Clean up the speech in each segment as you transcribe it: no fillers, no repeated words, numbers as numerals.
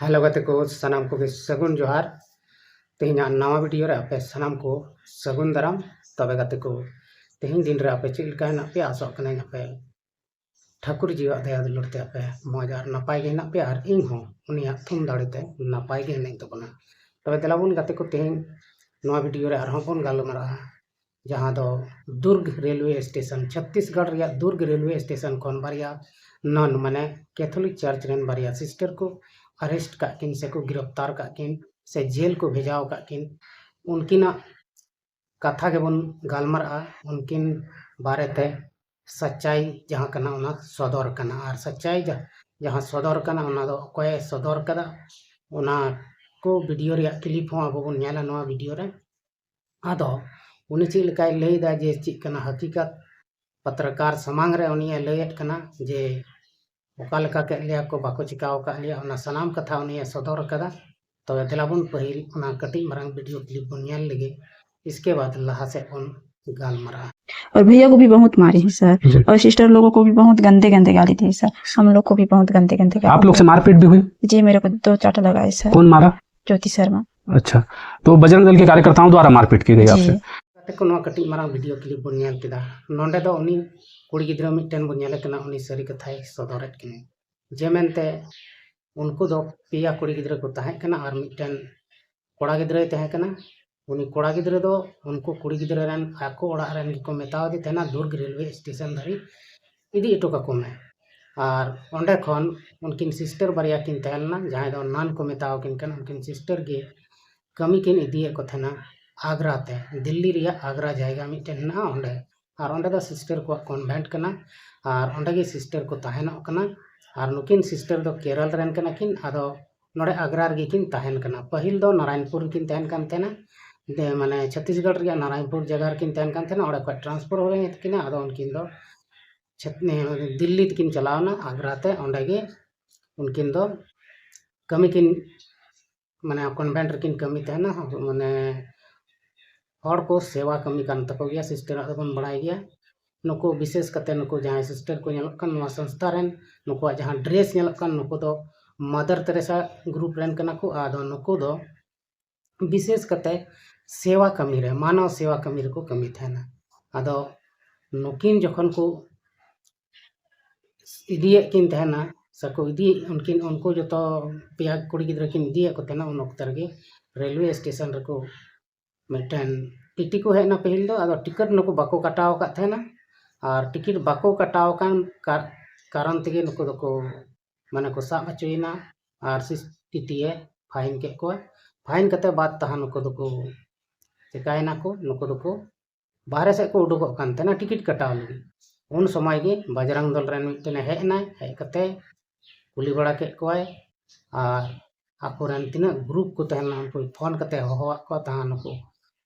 Hello गते को सनाम को सगुन जोहार तेहना नवा वीडियो रे आपे सनाम को सगुन दाराम तबे गते को तेहन दिन रे आपे चिलका हेना पे आसो कने आपे ठाकुर जी दया दुलर ते आपे मौज आर नपाय गे हेना पे आर इन हो उनिया थुम दाड़ेते नपाय गे हेना तबना तबे देलाबुन गते को तेहन नवा वीडियो रे आरहों बन गालमरा जहां दो दुर्ग रेलवे स्टेशन छत्तीसगढ़ रिया दुर्ग रेलवे स्टेशन खन बारिया नन माने कैथोलिक चर्च रेन बारिया सिस्टर को अरेस्ट का किन से को गिरफ्तार का किन से जेल को भेजाव का किन उनकिना कथा के बन गालमरा उनकिन बारे ते सच्चाई जहां कना उना सदर कना और सच्चाई जहां सदर कना उना दो कोई सदर कदा उना को वीडियो रे क्लिप हो अब बन नेला नवा वीडियो रे आदो उनी चीज लेकाय लैदा जे चीज कना हकीकत पत्रकार समांग रे उनी लैयत कना जे ओका लेका के लिया को बाको चिकाव का लिया उना सनाम कथा उनी सदर कदा तो देलाबुन पहिल उना कटी मरंग वीडियो क्लिप बन नेल लगे इसके बाद लहा से उन गालमरा और भैया को भी बहुत मारी है सर और सिस्टर लोगों को भी बहुत गंदे गंदे गाली दी सर। हम लोग को भी बहुत गंदे गंदे आप लोग से मारपीट भी हुई? जी मेरे को 2 चाट लगाए सर। कौन मारा? ज्योति शर्मा। अच्छा, तो बजरंग दल के कार्यकर्ताओं द्वारा मारपीट की गई आपसे? को नो कटी मरंग वीडियो क्लिप बन नेल केदा नोंडे दो उनी कुड़ी गिद्रा मिटन बन नेल कना उनी सरी कथाय सदरत किने जे मेनते उनको दो पिया कुड़ी गिद्रा को ताहे कना और मिटन कोड़ा गिद्रा ताहे कना उनी कोड़ा गिद्रा दो उनको कुड़ी गिद्रा रन आको ओड़ा रन को मेताव दे तेना दुर्ग रेलवे स्टेशन धरी इदी एटो का कोमे और ओंडे खन उनकिन सिस्टर बारिया किन तहलना जहां दो नान को मेताव किन कन उनकिन सिस्टर गे कमी किन इदिए को थना आगरा ते दिल्ली रिया आगरा जायगा मिटन ना ओंडे और ओंडे दा सिस्टर को कन्वेंट कना और ओंडे गे सिस्टर को ताहेनो कना और नुकिन सिस्टर दो केरल रेन कना किन आदो नोडे आगरा गे किन ताहेन कना पहिल दो नारायणपुर किन ताहेन कान तेना दे माने छत्तीसगढ़ रिया नारायणपुर जगह किन ताहेन कान तेना ओडे को ट्रांसफर हो गए किन आदो उनकिन दो दिल्ली किन चलावना आगरा ते ओंडे गे उनकिन दो कमी किन माने कन्वेंट किन कमी तेना माने हर को सेवा कमी कान तको गया सिस्टर बन बड़ाई गया नुको विशेष कते नुको जहां सिस्टर को नेलक कान नवा संस्था रेन नुको जहां ड्रेस नेलक कान नुको दो मदर तेरेसा ग्रुप रेन कना को आदो नुको दो विशेष कते सेवा कमी रे मानव सेवा कमी रे को कमी थेना आदो नुकिन जखन को इदिए किन थेना सको इदी उनकिन उनको जो तो पिया कुड़ी गिद्रा किन इदिए को थेना उन ओक्तर गे रेलवे स्टेशन रे को मिटन टिटी को हेना पहिल दो आदो टिकट नको बाको कटाव का थेना और टिकट बाको कटाव कान कारण तेगे नको दको माने को साब अचोइना और सिस टिटीए फाइन के को फाइन कते बात तहा नको दको चिकायना को नको दको बाहर से को उडुको कान तेना टिकट कटाव लगी उन समय गे बजरंग दल रेन मिटन हेना हे कते कुली बड़ा के कोय और आकोरन तिना ग्रुप को तहना उनको फोन कते होवा को तहा नको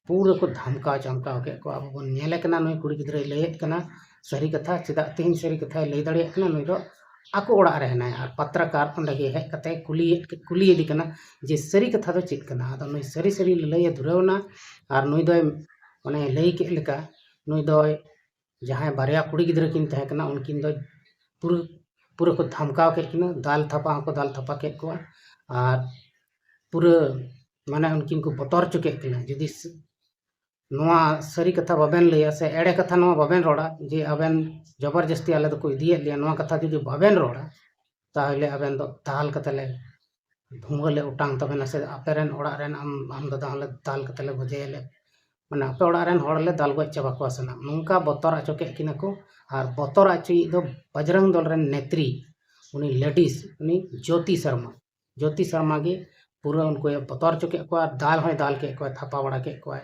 पूरा को धमका चमका के को अब बन नेले कना नय कुड़ी गिद्रा लैत कना सरी कथा चिदा तीन सरी कथा लೈ दाड़े कना नय दो आको ओड़ा रहना और पत्रकार ओंडे गे हेज कते कुली इदी कना जे सरी कथा दो चित कना आदो नय सरी सरी लैय दुरवना और नय दो माने लೈ के लेका नय दो जहां बारिया कुड़ी गिद्रा किन तहे कना उनकिन दो पूरा को धमका के किना दाल थपा को दाल थपा के को और पूरा माने उनकिन को बतर चुके किना जदि नवा सरी कथा बाबेन लैया से एड़े कथा नवा बाबेन रोड़ा जे अबेन जबरदस्ती आले दो को इदिए लिया नवा कथा जदि बाबेन रोड़ा ताहले अबेन दो ताल कतले भुंगले उटांग तबेना से अपेरेन ओड़ा रेन आम दादा हले ताल कतले बजेले माने अपे ओड़ा रेन होड़ले दाल गoj चाबा को सना नोंका बतर आचोके किना को और बतर आचुई दो बजरंग दल रेन नेत्री उनी लेडीज उनी ज्योति शर्मा गे पूरा उनको बतर चुके को दाल होय दाल के को थपा बड़ा के को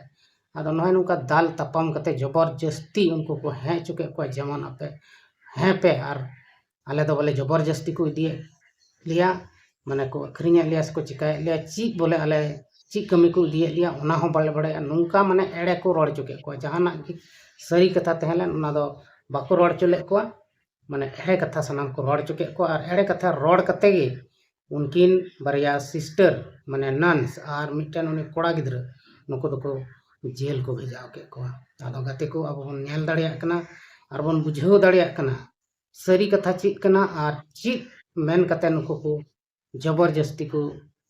आदो नय नुका दाल तपम कते जबरदस्ती उनको को हे चुके को जेमन अपे हे पे और आले दो बोले जबरदस्ती को दिए लिया माने को अखरिया लिया से को चिकाय लिया ची बोले आले ची कमी को दिए लिया ओना हो बाले बड़े नुका माने एड़े को रोड़ चुके को जहाना सरी कथा तहले उना दो बाको रोड़ चले को माने एड़े कथा सनाम को रोड़ चुके को और एड़े कथा रोड़ कते गे उनकिन बारिया सिस्टर माने नन्स और मिटन उनी कोड़ा गिद्रा नुको दको जेल को भेजाव के को आदो गते को अब बन नेल दाड़िया कना और बन बुझाव दाड़िया कना सरी कथा चित कना और चित मेन कते नुको को जबरदस्ती को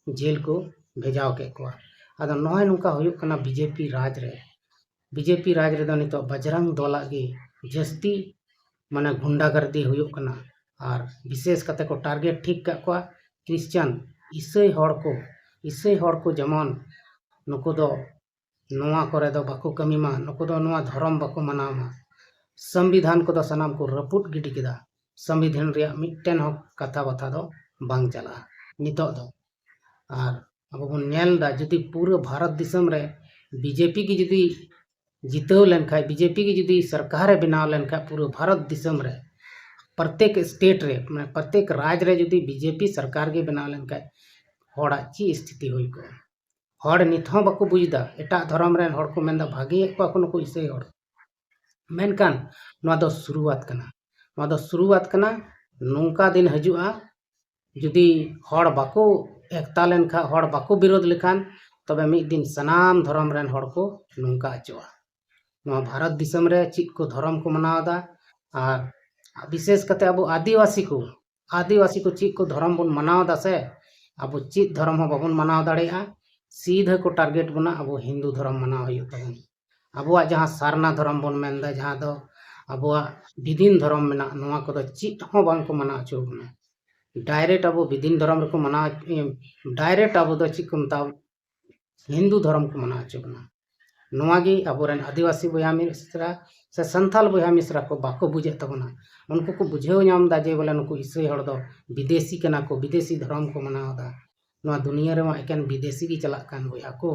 जेल को भेजाव के कोआ आदो नॉय नुका हुयुक कना बीजेपी राज रे दो नितो बजरंग दला गे जस्ती माने गुंडागर्दी हुयुक कना और विशेष कते को टारगेट ठीक का कोआ क्रिश्चियन ईसाई हड़ को जेमन नुको दो नोआ करे दो बाको कमी मा नुको दो नोआ धर्म बाको मनामा संविधान को दो सनाम को रपुट गिडी केदा संविधान रे मिटन हो कथा बथा दो बांग चला नितो दो और अब बन नेल दा जदि पूरा भारत दिसम रे बीजेपी की जदि जितव लेन खाय बीजेपी की जदि सरकार बनाव लेन खाय पूरा भारत दिसम रे प्रत्येक स्टेट रे माने प्रत्येक राज्य रे जदि बीजेपी सरकार के बनाव लेन खाय हड़ा ची स्थिति हुई को हड़ नित हो बाको बुझदा एटा धर्म रेन हड़ को मेनदा भागी को नुको इसे हड़ मेनकान नवा दो शुरुआत कना नौका दिन हजुआ जुदी हड़ बाको एकता लेन खा हड़ बाको विरोध लेखान तबे मिद दिन सनाम धर्म रेन हड़ को नौका अचोआ नवा भारत दिसम रे चित को धर्म को मनावदा और विशेष कते अब आदिवासी को चित को धर्म बन मनावदा से अब चित धर्म हो बाबन मनाव दाड़ेया सीधा को टारगेट बना अब हिंदू धर्म मनाव हुयुक तबन अबुआ जहाँ सारना धर्म बन मेनदा जहाँ दो अबुआ विदिन धर्म मेना नवा को दो चित हो बांग को मना अचो बना डायरेक्ट अब विदिन धर्म रे को मना डायरेक्ट अब दो चित को मताव हिंदू धर्म को मना अचो बना नोआगी अबोरेन आदिवासी बया मिश्रा से संथाल बया मिश्रा को बाको बुझे तबना उनको को बुझेव नाम दा जे बोले नुको ईसाई हड़ दो विदेशी कना को विदेशी धर्म को मनावदा नोआ दुनिया रे मा एकेन विदेशी की चला कान बया को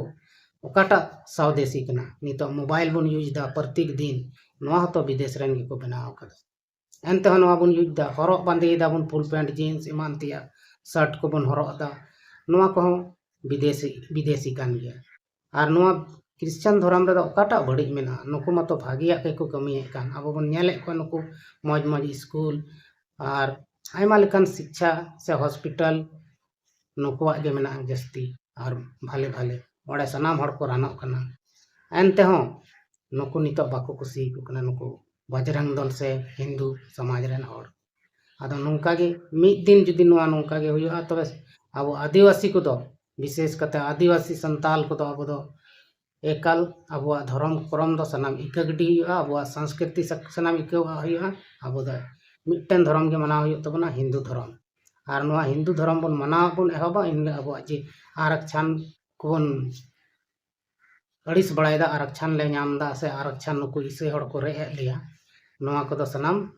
ओकाटा स्वदेशी कना नितो मोबाइल बन यूज दा प्रत्येक दिन नोआ तो विदेश रेन को बनाव कदा एनते नोआ बन यूज दा हरक बांदे दा बन फुल पैंट जीन्स ईमान तिया शर्ट को बन हरक दा नोआ को विदेशी कान गया और नोआ क्रिश्चियन धर्म रे ओकाटा बड़ी मेना नुको मतो भागिया के को कमी कान अब बन नेले को नुको मौज स्कूल और आयमा लेकान शिक्षा से हॉस्पिटल नुकुआ गे मेना जस्ती और भाले ओडे सनाम हड़ को रानक कना एनते हो नुको नितो बाको कुसी को कना नुको बजरंग दल से हिंदू समाज रेन हड़ आदो नौका गे मिद दिन जुदी नुआ नौका गे हुआ तबे अब आदिवासी को दो विशेष कते आदिवासी संताल को दो अब दो एकाल अब धर्म करम दो सनाम इका गडी हुआ अब संस्कृति सनाम इका हुआ अब दो मिटन धर्म के मनाव हुआ तबना हिंदू धर्म और नुआ हिंदू धर्म बन मनाव बन एहबा इन अब जे आरक्षण कोन अड़िस बड़ायदा आरक्षण ले नामदा से आरक्षण नुको ईसाई हड़ को रे लिया नुआ को दो सनाम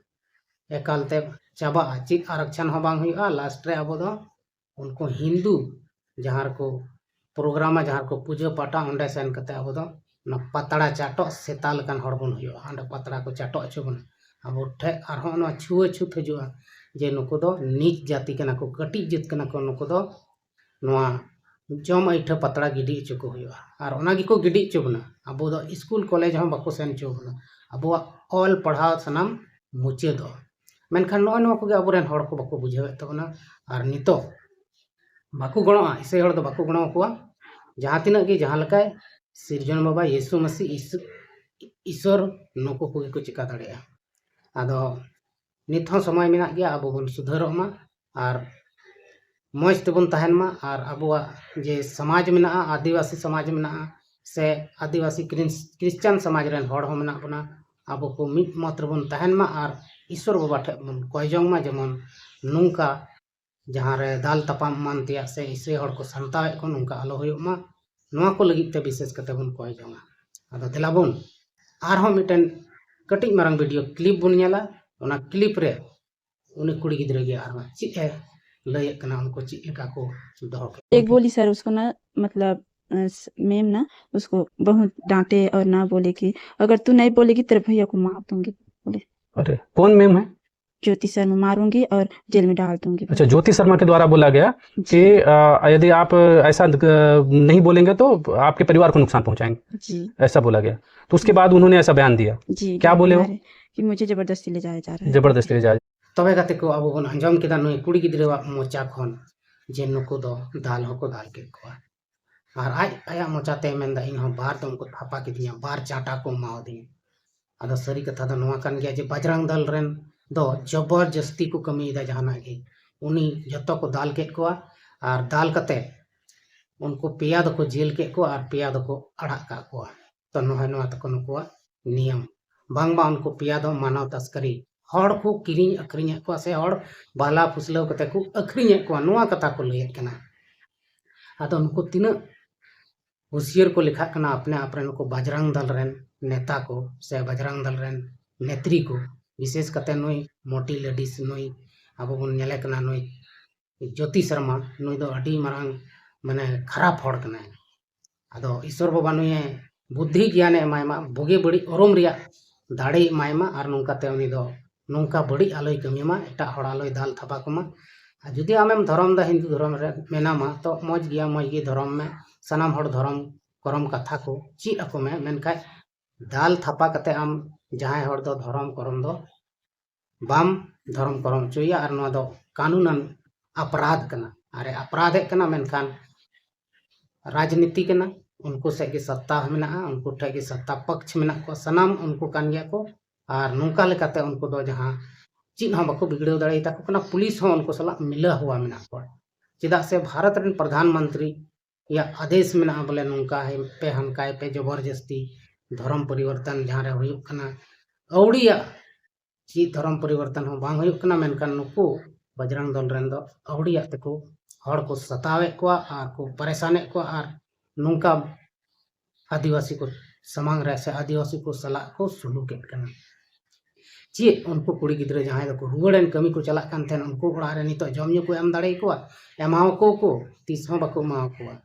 एकालते चाबा चित आरक्षण हो बांग हुआ लास्ट रे अब दो उनको हिंदू जहाँ को प्रोग्राम जहाँ को पूजा पाटा अंडे सेन कते अब दो ना पतड़ा चाटो सेताल कान हड़ बन हुआ अंडे पतड़ा को चाटो अचो बन अब ठे आरो ना छुए छूत हजुआ जे नुको दो नीच जाति कना को कटी जित कना को नुको दो नोआ जम ऐठा पतड़ा गिडी अचो को हुआ और ओना गी को गिडी अचो बना अब दो स्कूल कॉलेज हम बाको सेन चो बना अब ऑल पढ़ाव सनाम मुचे दो मेनखान नो नो को अबोरेन हड़ को बाको बुझावे तबना और नितो बाको गणोआ ईसाई हड़ दो बाको गणो कोआ जहाँ तिना गे जहाँ लकाय सिरजन बाबा येसु मसीह ईश्वर नुको को चिका दाड़ेया आदो नित हो समय मेना गया अब बन सुधारों मा और मौज तेबन तहन मा और अबुआ जे समाज मेना आदिवासी समाज मेना से आदिवासी क्रिश्चियन समाज रेन हड़ हो मेना बना अब को मिट मात्र बन तहन मा और ईश्वर बाबा ठे बन कयजोंग मा जेमन नुंका जहाँ रे दाल तपाम मानतिया से ईसाई हड़ को संतावे को नुंका आलो हुयुग मा नोआ को लगित ते विशेष कते बन कयजोंगा आदो देला बन आरहो मिटन कटिज मारंग वीडियो क्लिप बन नेला ओना क्लिप रे उनी कुड़ी गिद्रे गे आर चित है लय कना उनको चित लेका को दो एक बोली सर उसको ना मतलब मैम ना उसको बहुत डांटे और ना बोले कि अगर तू नहीं बोलेगी तेरे भैया को मार दूंगी बोले। अरे कौन मैम है? ज्योति शर्मा मारूंगी और जेल में डाल दूंगी। अच्छा, ज्योति शर्मा के द्वारा बोला गया कि यदि आप ऐसा नहीं बोलेंगे तो आपके परिवार को नुकसान पहुंचाएंगे जी, ऐसा बोला गया। तो उसके बाद उन्होंने ऐसा बयान दिया जी, क्या बोले हो? कि मुझे जबरदस्ती ले जाया जा रहा है। जबरदस्ती ले जाया तबे कते को अब बन अंजम केदा नुई कुड़ी गिद्रेवा मोचा खन जे नुको दो दाल हको दाल के को और आज आया मोचाते मेंदा इन हम बार दम को थापा के दिया बार चाटा को माव दी आदो सरी कथा द नोआ कान गया जे बजरंग दल रेन दो जबरदस्ती को कमी दा जहाना गे उनी जतो को दाल के को और दाल कते उनको पेया दो को जेल के को और पेया दो को अड़ाक का को तो नोहे तक नुकुआ नियम बांगबा उनको पेया दो मानव तस्करी हड़ को किरिंग अक्रिंग को से हड़ बाला फुसलाव कते को अक्रिंग को नुआ कथा को लय कना आदो उनको तीना होशियार को लिखा कना अपने आप को बजरंग दल रेन नेता को से बजरंग दल रेन नेत्री को विशेष कते नुई मोटी लेडीज नुई अब बन नेले कना नुई ज्योति शर्मा नुई दो अडी मारंग माने खराब हड़ कना आदो ईश्वर बाबा नुई बुद्धि ज्ञान एमायमा बुगे बड़ी ओरम रिया दाड़े एमायमा और नौकाते उनी दो नौका बड़ी आलोय कमिमा एटा हड़ आलोय दाल थापा कोमा जुदी आमेम धर्म दा हिंदू धर्म रे मेनामा तो मौज गिया मौज गी धर्म में सनाम हड़ धर्म करम कथा को चीज ako में मेनखा दाल थापा कते आम जहां हड़ दो धर्म करम दो बाम धर्म करम चोया और नो दो कानूनन अपराध कना अरे अपराध है कना मेनखान राजनीति कना उनको से के सत्ता मेना उनको ठे के सत्ता पक्ष मेना को सनाम उनको कान गया को और नौका लेकाते उनको दो जहां चीज हम बको बिगड़े दाड़े ताको कना पुलिस हो उनको सला मिला हुआ मेना को चिदा से भारत रन प्रधानमंत्री या आदेश मेना बोले नौका है पे हनकाय पे जबरदस्ती धर्म परिवर्तन जहां रे हुई कना औड़िया ची धर्म परिवर्तन हो बांग हुई कना मेनकान नुको बजरंग दल रेन दो औड़िया तको हड़ को सतावे को और को परेशाने को और नौका आदिवासी को समांग रहे से आदिवासी को सला को सुलूक कना ची उनको कुड़ी गिद्रे जहां को रुवड़न कमी को चला कान थेन उनको ओड़ा रे नितो जमन्यू को एम दाड़े को एमाव को तीस हो बको माव को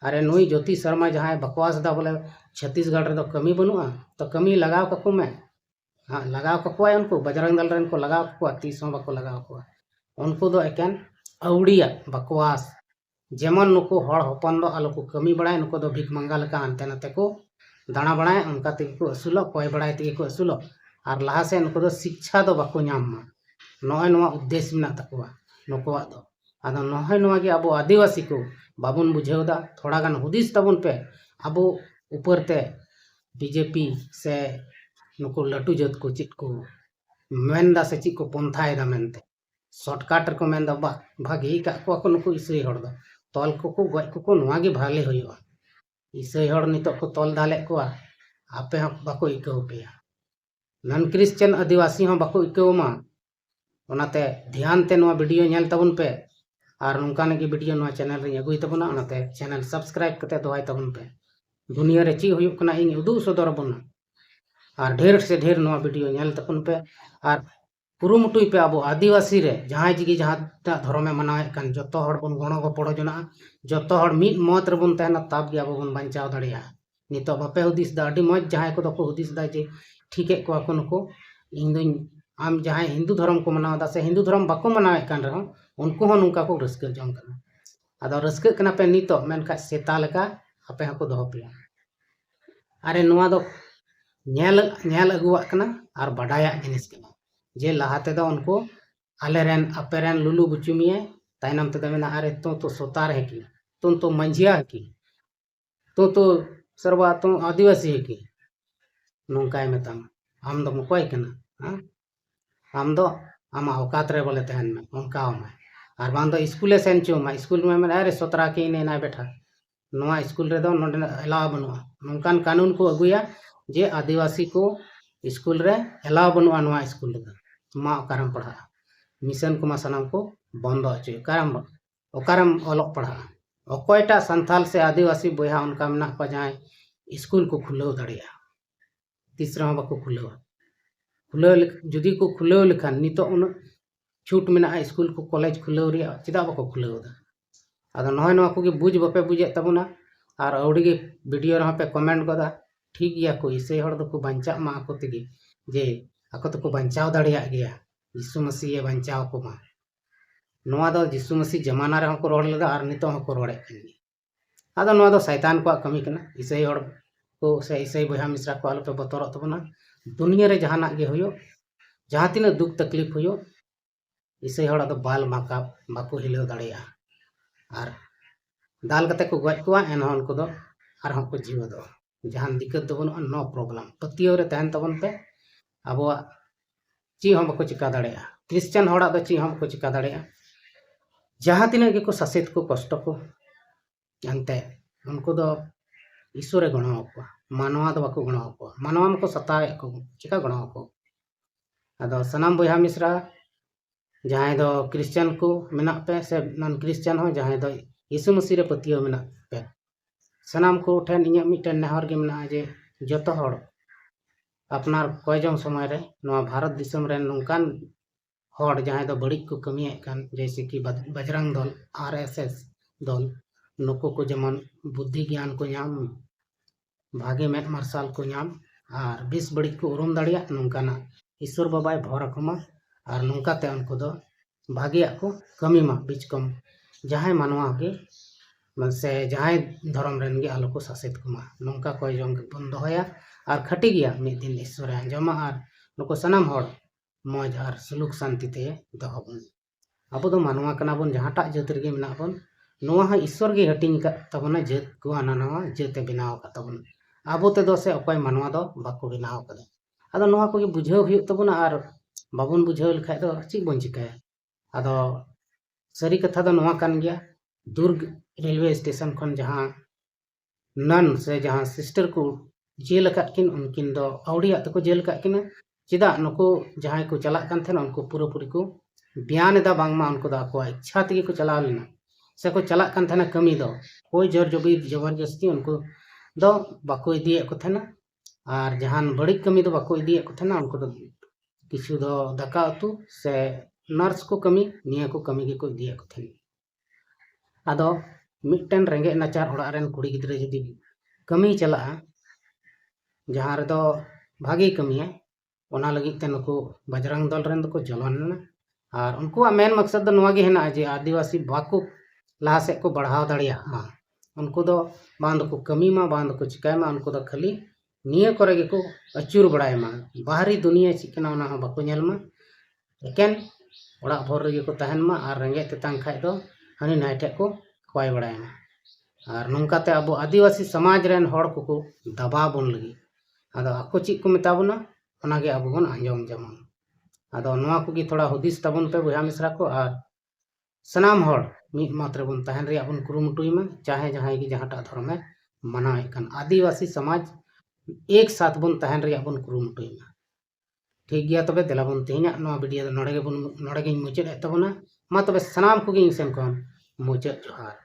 अरे नुई ज्योति शर्मा जहां बकवास दा बोले छत्तीसगढ़ रे दो कमी बनुआ तो कमी लगाव कको में हाँ लगाव कको उनको बजरंग दल रेन को लगाव कको 30 हो बको लगाव को उनको दो एकेन औड़िया बकवास जेमन नुको हड़ हपन दो आलो को कमी बड़ाय नुको दो भिक मंगा लका अंते नते को दाना बड़ाय उनका तेगे को असुलो कोय बड़ाय तेगे को असुलो और लहा से नुको दो शिक्षा दो बको नाम मा नोय नोवा उद्देश्य मेना तकवा नुकोवा दो आदो नोय नोवा गे अबो आदिवासी को बाबुन बुझेवदा थोड़ा गान हुदिस तबुन पे अबो ऊपर ते बीजेपी से नुको लटू जत को चित को मेनदा से चित को पंथायदा मेनते शॉर्टकट को मेनदा बा भागी का को नुको इसई हड़ दो तल को गज को नोवा गे भाले होइबा इसई हड़ नितो को तल दाले को आपे हम बाको इकौ पे नन क्रिश्चियन आदिवासी हम बाको इकौमा ओनाते ध्यान ते नोवा वीडियो नेल तबुन पे और नौकान की वीडियो नोवा चैनल रे अगुई तबुना ओनाते चैनल सब्सक्राइब कते दोहाय तबुन पे दुनिया रे ची हुयुक कना इन उदू सदर बना और ढेर से ढेर नोवा वीडियो नेल तबुन पे और कुरुमुटुई पे अब आदिवासी रे जहां जिगी जहां धर्म में मनावे कान जतो हड़ बन गणो गपड़ो जना जतो हड़ मिद मत रे बन तहना ताब गे अब बन बांचाव दड़िया नितो बापे हुदिस दा अडी मज जहां को दको हुदिस दा जे ठीके को को नको इन दिन आम जहां हिंदू धर्म को मनावदा से हिंदू धर्म बाको मनावे कान रहो उनको हो नुका को रस्क जम कना आदो रस्क कना पे नितो मेनका सेता लका आपे हको दो पे अरे नोवा दो नेल अगुवा कना और बडाया जिनिस कना जे लहाते दो उनको आलेरेन अपेरेन लुलु बुचुमिए ताइनम ते मेना अरे तो सोतार है की तो मंझिया है की तो सर्वा तो आदिवासी है की नौकाय मेताम आम दो मकोय कना हां आम दो आम औकात रे बोले तहन में उनका में और बांध दो स्कूल सेन चोमा स्कूल में अरे सोतरा के ने ना बैठा नोआ स्कूल रे दो नोडे एलाव बनुआ नौकान कानून को अगुया जे आदिवासी को स्कूल रे एलाव बनुआ नोआ स्कूल रे मा ओकारम पढ़ा मिशन को सनाम को बंद अचो ओकारम ओलक पढ़ा अकोयटा संथाल से आदिवासी बोया उनका मेना को जहां स्कूल को खुलव दड़िया तीसरा बाको खुलव जुदी को खुलव लेखान नितो उन छूट मेना स्कूल को कॉलेज खुलव रिया चिदा बाको खुलव दा आदो नय नवा को बुझ बापे बुझे तबुना और औड़ी गे वीडियो रहा पे कमेंट गदा ठीक गया को इसे हड़ दो को बंचा मा को तिगे जे ako तो को बंचाव दड़िया गया यीशु मसीह बंचाव को मा नोआ दो यीशु मसीह जमाना रे को रोड लगा और नितो को रोड़े कनी आदो नोआ दो शैतान को कमी कना इसे हड़ को से इसे बहा मिश्रा को आलो पे बतरो तबना दुनिया रे जहाना गे होयो जहां तिना दुख तकलीफ होयो इसे हड़ दो बाल माका बाको हिलो दड़िया और दाल कते को गज को एन हन को दो और हम को जीव दो जहां दिक्कत दो बनो नो प्रॉब्लम पतियो रे तहन तबन पे अब ची हम को चिका दाड़िया क्रिश्चियन हड़ा दो ची हम को चिका दाड़िया जहाँ तिनाग को सासेत को कष्ट को अंते उनको दो ईश्वरे गणा को मानवा दो बाको गणा को मानवा में को सतावे को चिका गणा को अदो सनाम बया मिश्रा जहाँ दो क्रिश्चियन को मेना पे से नॉन क्रिश्चियन हो जहाँ दो यीशु मसीह रे पतियो मेना पे सनाम को ठेन इᱧᱟᱜ मिटन नेहर गे मेना जे जतो हड़ अपनार कयजों समय रे नवा भारत दिसम रे नोंकान हड़ जहाँ दो बड़ी को कमिए कान जैसे कि बजरंग दल आरएसएस दल नुको को जमन बुद्धि ज्ञान को नाम भागे में मार्शल को नाम और 20 बड़ी को उरुम दाड़िया नोंकाना ईश्वर बाबाय भर अकोमा और नोंकाते उनको दो भागिया को कमी मा बीच कम जहाँ मानवा के से जहाँ धर्म रेन गे आलो को सासेत कुमा नोंका कोई जोंग बन दोहया और खटी गया मिद दिन ईश्वर आंजमा और नुको सनाम हड़ मौज और सुलूक शांति ते दोहबन अब दो मानवा कना बन जहाँटा जात रेगे मेना बन नोआ हा ईश्वर गे हटिंग का तबना जात को आना नवा जाते बनाव का तबन अब ते दो से अकय मानवा दो बाको बनाव कदा अदो नोआ को बुझाव हुयुग तबना और बाबन बुझाव लखाय दो ची बन चिकाया अदो सरी कथा दो नोआ कान गया दुर्ग रेलवे स्टेशन खन जहाँ नन से जहाँ सिस्टर को जेल किन उनकिन दो औड़िया तको जेल किन चिदा नुको जहाँ को चला उनको पूरी को बयान एदा बांगमा उनको दो आको इच्छा तगे को चला लेना से को चला कमी दो कोई जबरदस्ती उनको दो बाको इदिए को थेना और जहान बड़ी कमी दो बाको इदिए को थेना उनको दो किछु दो दाका उतु से नर्स को कमी निया को कमी गे को इदिए को थेना आदो मिटन रेंगे नाचार ओड़ा रेन कुड़ी गिद्रे जदी कमी चला जहाँ रे दो भागी कमी है ओना लगी ते नुको बजरंग दल रेन को जलन और उनको मेन मकसद दो नवा गे हेना जे आदिवासी बाको लहा से को बढ़ाव दाड़िया उनको दो बांध को कमी मा बांध को चिकाय मा उनको दो खाली निये करे गे को अचूर बड़ाय मा बाहरी दुनिया चिकना ओना हो बाको नेल मा एकेन ओड़ा भर रेगे को तहन मा और रेंगे तेतांग खाय दो हनी नाइटे को कय बड़ाय मा और नोंकाते अब आदिवासी समाज रेन हड़ को दबा बन लगी आदो आको ची को मेता बना ओनागे अब बन आंजम जमन आदो नोआ को गी थोड़ा हुदिस तबन पे बुया मिश्रा को और सनाम हड़ मिद मात्र बन तहन रे बन कुरुमुटुई में चाहे जहाँ की जहाँटा धर्म है मनाए कन आदिवासी समाज एक साथ बन तहन रे बन कुरुमुटुई में ठीक गया तबे देला बन तेहना नोआ वीडियो नोड़े गे मुचाद तबना मा तबे सनाम को गी सेन कोन मुचाद जोहार।